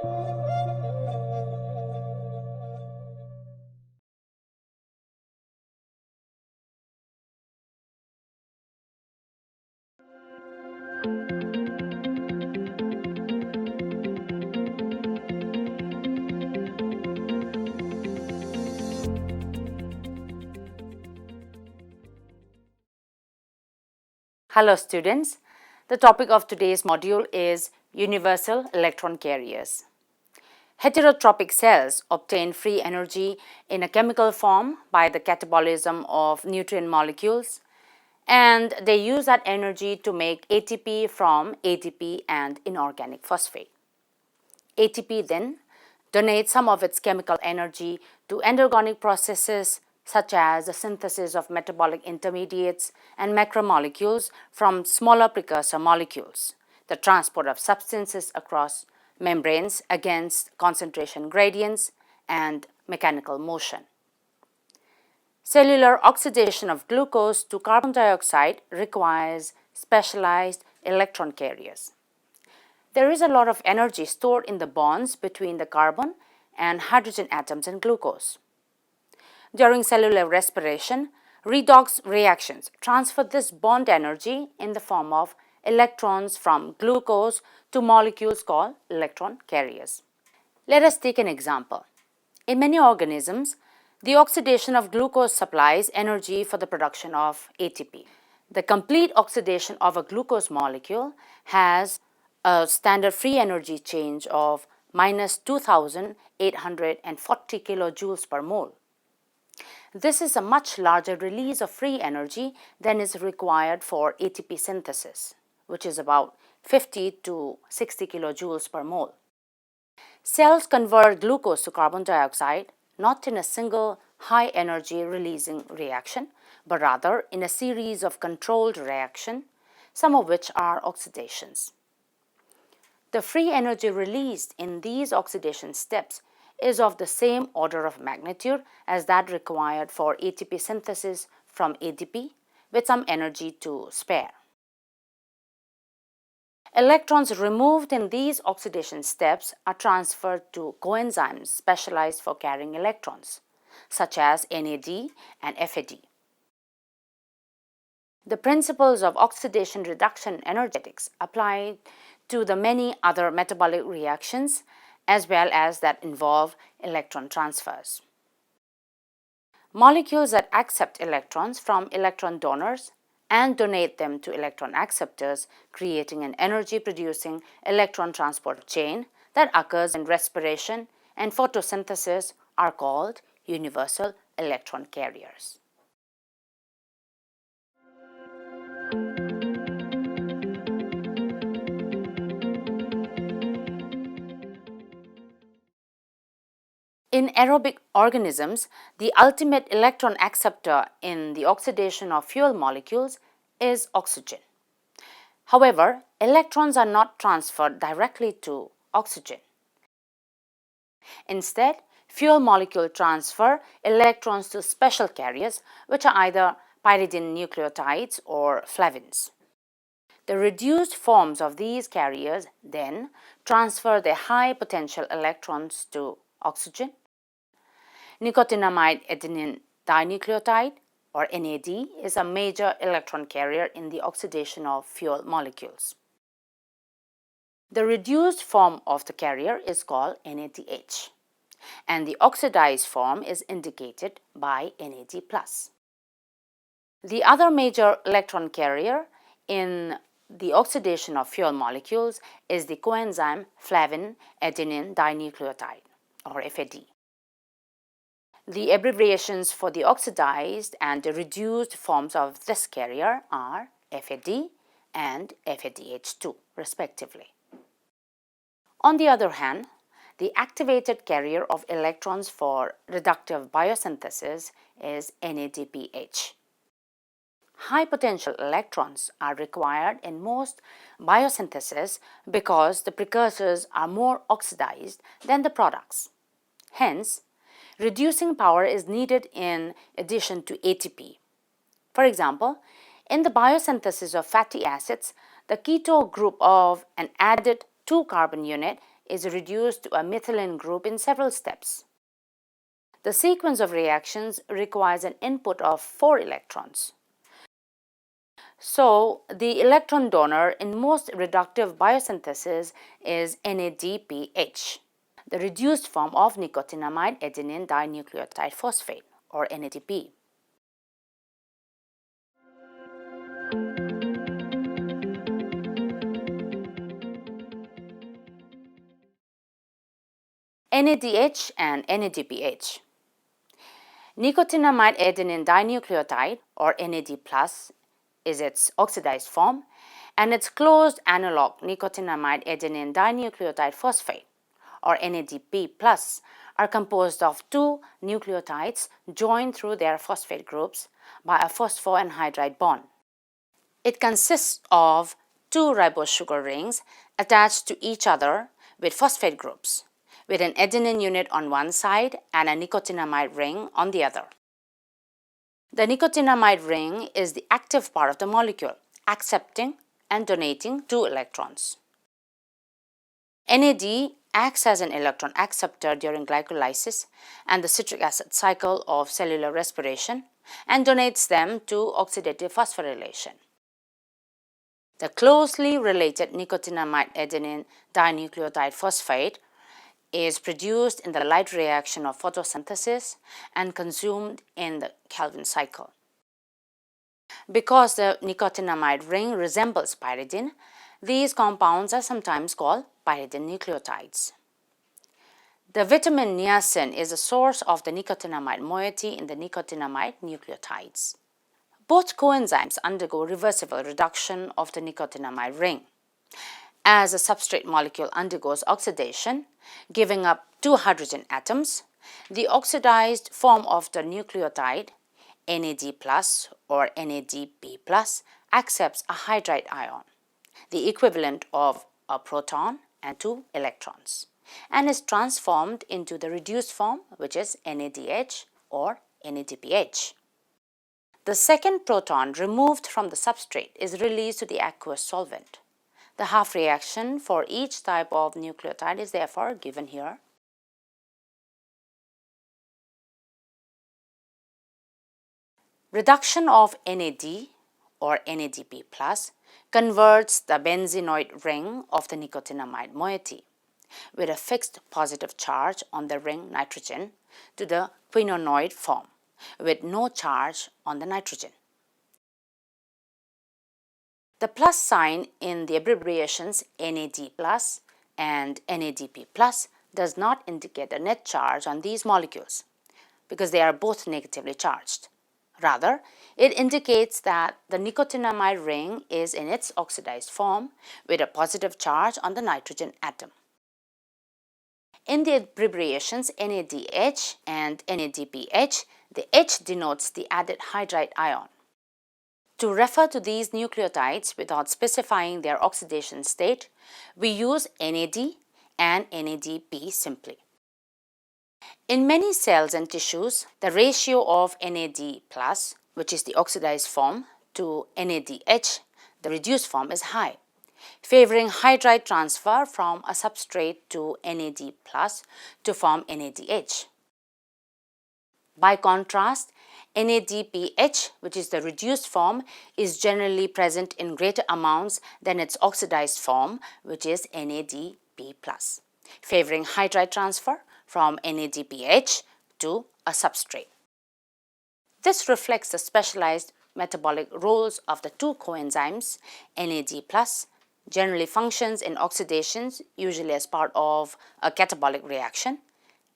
Hello students, the topic of today's module is universal electron carriers. Heterotropic cells obtain free energy in a chemical form by the catabolism of nutrient molecules, and they use that energy to make ATP from ADP and inorganic phosphate. ATP then donates some of its chemical energy to endoganic processes such as the synthesis of metabolic intermediates and macromolecules from smaller precursor molecules, the transport of substances across membranes against concentration gradients, and mechanical motion. Cellular oxidation of glucose to carbon dioxide requires specialized electron carriers. There is a lot of energy stored in the bonds between the carbon and hydrogen atoms in glucose. During cellular respiration, redox reactions transfer this bond energy in the form of electrons from glucose to molecules called electron carriers. Let us take an example. In many organisms, the oxidation of glucose supplies energy for the production of ATP. The complete oxidation of a glucose molecule has a standard free energy change of minus 2,840 kilojoules per mole. This is a much larger release of free energy than is required for ATP synthesis, which is about 50 to 60 kilojoules per mole. Cells convert glucose to carbon dioxide not in a single high energy releasing reaction, but rather in a series of controlled reactions, some of which are oxidations. The free energy released in these oxidation steps is of the same order of magnitude as that required for ATP synthesis from ADP, with some energy to spare. Electrons removed in these oxidation steps are transferred to coenzymes specialized for carrying electrons, such as NAD and FAD. The principles of oxidation reduction energetics apply to the many other metabolic reactions as well as that involve electron transfers. Molecules that accept electrons from electron donors and donate them to electron acceptors, creating an energy-producing electron transport chain that occurs in respiration and photosynthesis, are called universal electron carriers. In aerobic organisms, the ultimate electron acceptor in the oxidation of fuel molecules is oxygen. However, electrons are not transferred directly to oxygen. Instead, fuel molecules transfer electrons to special carriers, which are either pyridine nucleotides or flavins. The reduced forms of these carriers then transfer their high potential electrons to oxygen. Nicotinamide adenine dinucleotide, or NAD, is a major electron carrier in the oxidation of fuel molecules. The reduced form of the carrier is called NADH, and the oxidized form is indicated by NAD+. The other major electron carrier in the oxidation of fuel molecules is the coenzyme flavin adenine dinucleotide, or FAD. The abbreviations for the oxidized and the reduced forms of this carrier are FAD and FADH2, respectively. On the other hand, the activated carrier of electrons for reductive biosynthesis is NADPH. High potential electrons are required in most biosynthesis because the precursors are more oxidized than the products. Hence, reducing power is needed in addition to ATP. For example, in the biosynthesis of fatty acids, the keto group of an added 2-carbon unit is reduced to a methylene group in several steps. The sequence of reactions requires an input of 4 electrons. So, the electron donor in most reductive biosynthesis is NADPH, the reduced form of nicotinamide adenine dinucleotide phosphate, or NADP. NADH and NADPH. Nicotinamide adenine dinucleotide, or NAD+, is its oxidized form, and its closed analog nicotinamide adenine dinucleotide phosphate, or NADP+, are composed of 2 nucleotides joined through their phosphate groups by a phosphoanhydride bond. It consists of 2 ribose sugar rings attached to each other with phosphate groups, with an adenine unit on one side and a nicotinamide ring on the other. The nicotinamide ring is the active part of the molecule, accepting and donating 2 electrons. NAD acts as an electron acceptor during glycolysis and the citric acid cycle of cellular respiration and donates them to oxidative phosphorylation. The closely related nicotinamide adenine dinucleotide phosphate is produced in the light reaction of photosynthesis and consumed in the Calvin cycle. Because the nicotinamide ring resembles pyridine, these compounds are sometimes called pyridine nucleotides. The vitamin niacin is a source of the nicotinamide moiety in the nicotinamide nucleotides. Both coenzymes undergo reversible reduction of the nicotinamide ring. As a substrate molecule undergoes oxidation, giving up 2 hydrogen atoms, the oxidized form of the nucleotide, NAD+, or NADP+, accepts a hydride ion, the equivalent of a proton and 2 electrons, and is transformed into the reduced form, which is NADH or NADPH. The second proton removed from the substrate is released to the aqueous solvent. The half reaction for each type of nucleotide is therefore given here. Reduction of NAD or NADP+ converts the benzenoid ring of the nicotinamide moiety with a fixed positive charge on the ring nitrogen to the quinonoid form with no charge on the nitrogen. The plus sign in the abbreviations NAD+ and NADP+ does not indicate a net charge on these molecules because they are both negatively charged. Rather, it indicates that the nicotinamide ring is in its oxidized form with a positive charge on the nitrogen atom. In the abbreviations NADH and NADPH, the H denotes the added hydride ion. To refer to these nucleotides without specifying their oxidation state, we use NAD and NADP simply. In many cells and tissues, the ratio of NAD+, which is the oxidized form, to NADH, the reduced form, is high, favoring hydride transfer from a substrate to NAD+ to form NADH. By contrast, NADPH, which is the reduced form, is generally present in greater amounts than its oxidized form, which is NADP+, favoring hydride transfer from NADPH to a substrate. This reflects the specialized metabolic roles of the 2 coenzymes. NAD+, generally functions in oxidations, usually as part of a catabolic reaction,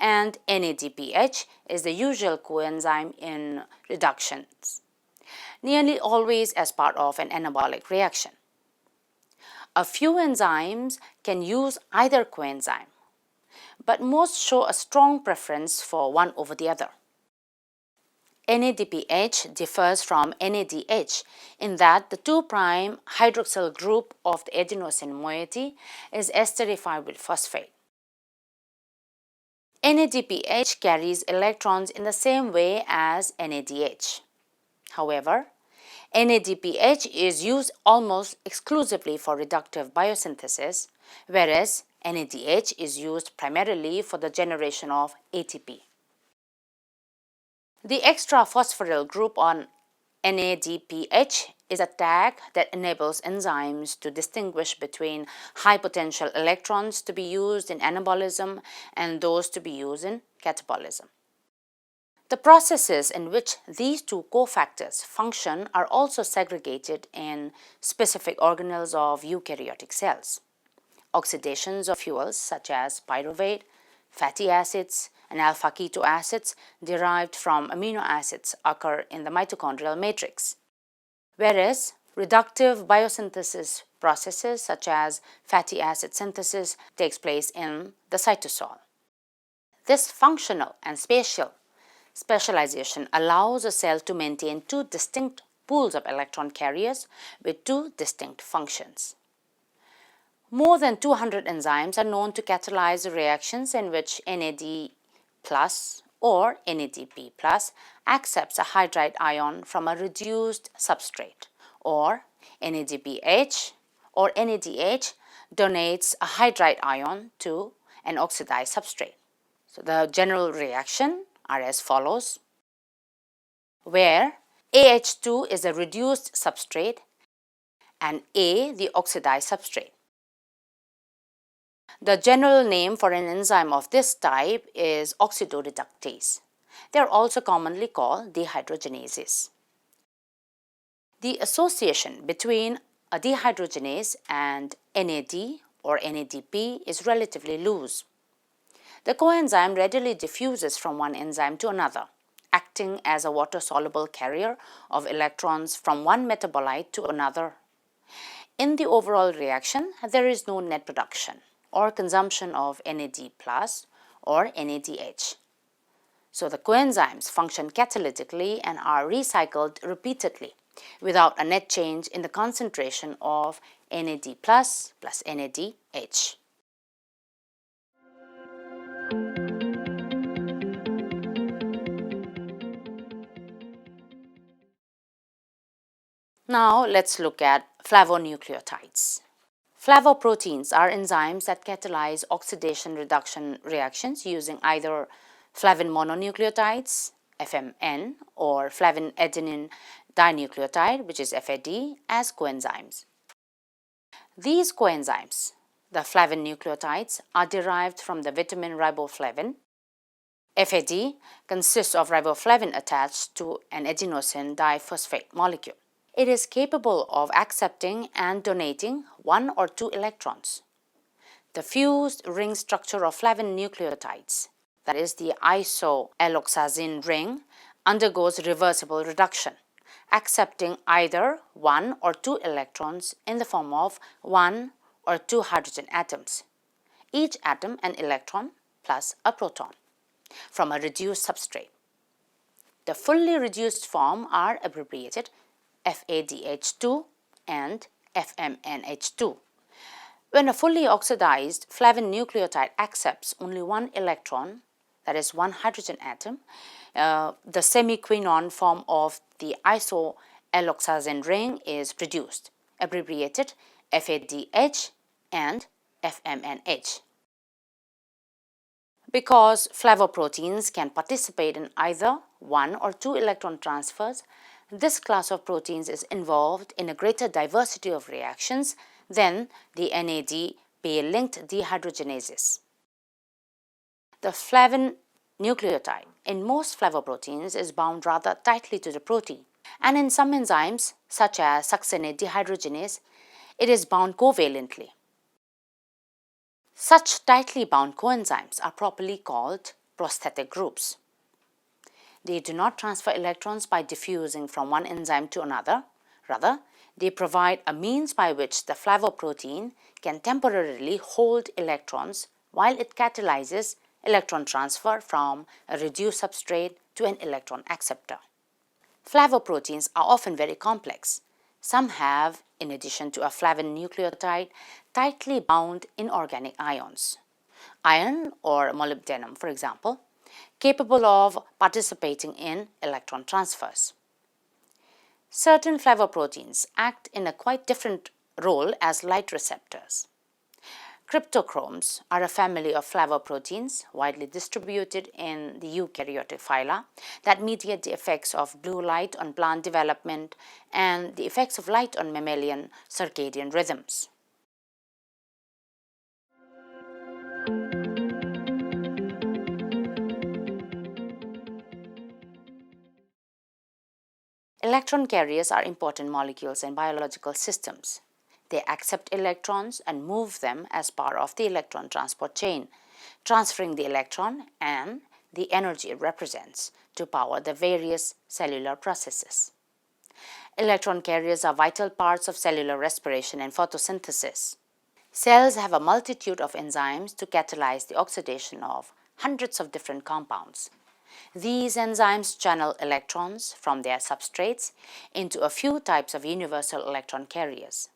and NADPH is the usual coenzyme in reductions, nearly always as part of an anabolic reaction. A few enzymes can use either coenzyme, but most show a strong preference for one over the other. NADPH differs from NADH in that the 2' hydroxyl group of the adenosine moiety is esterified with phosphate. NADPH carries electrons in the same way as NADH. However, NADPH is used almost exclusively for reductive biosynthesis, whereas NADH is used primarily for the generation of ATP. The extra phosphoryl group on NADPH is a tag that enables enzymes to distinguish between high potential electrons to be used in anabolism and those to be used in catabolism. The processes in which these two cofactors function are also segregated in specific organelles of eukaryotic cells. Oxidations of fuels such as pyruvate, fatty acids, and alpha keto acids derived from amino acids occur in the mitochondrial matrix, whereas reductive biosynthesis processes such as fatty acid synthesis takes place in the cytosol. This functional and spatial specialization allows a cell to maintain two distinct pools of electron carriers with two distinct functions. More than 200 enzymes are known to catalyze reactions in which NAD+ or NADP+ accepts a hydride ion from a reduced substrate, or NADPH or NADH donates a hydride ion to an oxidized substrate. So the general reaction are as follows, where AH2 is a reduced substrate and A the oxidized substrate. The general name for an enzyme of this type is oxidoreductase. They are also commonly called dehydrogenases. The association between a dehydrogenase and NAD or NADP is relatively loose. The coenzyme readily diffuses from one enzyme to another, acting as a water-soluble carrier of electrons from one metabolite to another. In the overall reaction, there is no net production or consumption of NAD+ or NADH. So the coenzymes function catalytically and are recycled repeatedly without a net change in the concentration of NAD+ plus NADH. Now let's look at flavonucleotides. Flavoproteins are enzymes that catalyze oxidation reduction reactions using either flavin mononucleotides, FMN, or flavin adenine dinucleotide, which is FAD, as coenzymes. These coenzymes, the flavin nucleotides, are derived from the vitamin riboflavin. FAD consists of riboflavin attached to an adenosine diphosphate molecule. It is capable of accepting and donating one or two electrons. The fused ring structure of flavin nucleotides, that is the isoalloxazine ring, undergoes reversible reduction, accepting either one or two electrons in the form of one or two hydrogen atoms, each atom an electron plus a proton, from a reduced substrate. The fully reduced form are abbreviated FADH2 and FMNH2. When a fully oxidized flavin nucleotide accepts only one electron, that is one hydrogen atom, the semiquinone form of the isoalloxazine ring is produced, abbreviated FADH and FMNH. Because flavoproteins can participate in either one or two electron transfers, this class of proteins is involved in a greater diversity of reactions than the NAD-PA-linked dehydrogenases. The flavin nucleotide in most flavoproteins is bound rather tightly to the protein, and in some enzymes, such as succinate dehydrogenase, it is bound covalently. Such tightly bound coenzymes are properly called prosthetic groups. They do not transfer electrons by diffusing from one enzyme to another. Rather, they provide a means by which the flavoprotein can temporarily hold electrons while it catalyzes electron transfer from a reduced substrate to an electron acceptor. Flavoproteins are often very complex. Some have, in addition to a flavin nucleotide, tightly bound inorganic ions, iron or molybdenum, for example, capable of participating in electron transfers. Certain flavoproteins act in a quite different role as light receptors. Cryptochromes are a family of flavoproteins widely distributed in the eukaryotic phyla that mediate the effects of blue light on plant development and the effects of light on mammalian circadian rhythms. Electron carriers are important molecules in biological systems. They accept electrons and move them as part of the electron transport chain, transferring the electron and the energy it represents to power the various cellular processes. Electron carriers are vital parts of cellular respiration and photosynthesis. Cells have a multitude of enzymes to catalyze the oxidation of hundreds of different compounds. These enzymes channel electrons from their substrates into a few types of universal electron carriers.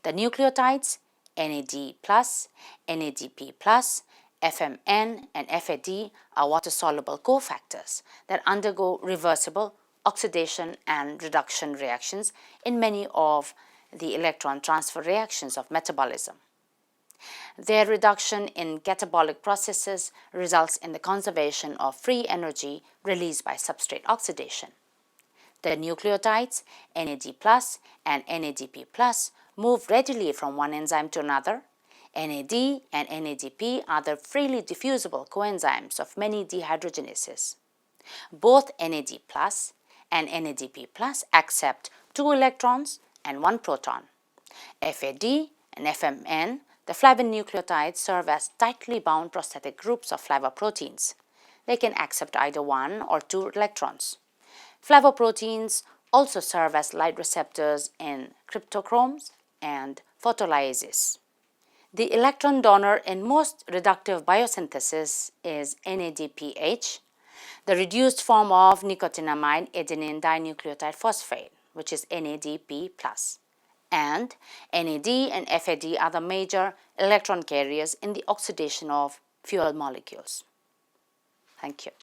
The nucleotides NAD+, NADP+, FMN, and FAD are water-soluble cofactors that undergo reversible oxidation and reduction reactions in many of the electron transfer reactions of metabolism. Their reduction in catabolic processes results in the conservation of free energy released by substrate oxidation. The nucleotides NAD+ and NADP+ move readily from one enzyme to another. NAD and NADP are the freely diffusible coenzymes of many dehydrogenases. Both NAD+ and NADP+ accept 2 electrons and 1 proton. FAD and FMN, the flavin nucleotides, serve as tightly bound prosthetic groups of flavoproteins. They can accept either 1 or 2 electrons. Flavoproteins also serve as light receptors in cryptochromes and photolysis. The electron donor in most reductive biosynthesis is NADPH, the reduced form of nicotinamide adenine dinucleotide phosphate, which is NADP+. And NAD and FAD are the major electron carriers in the oxidation of fuel molecules. Thank you.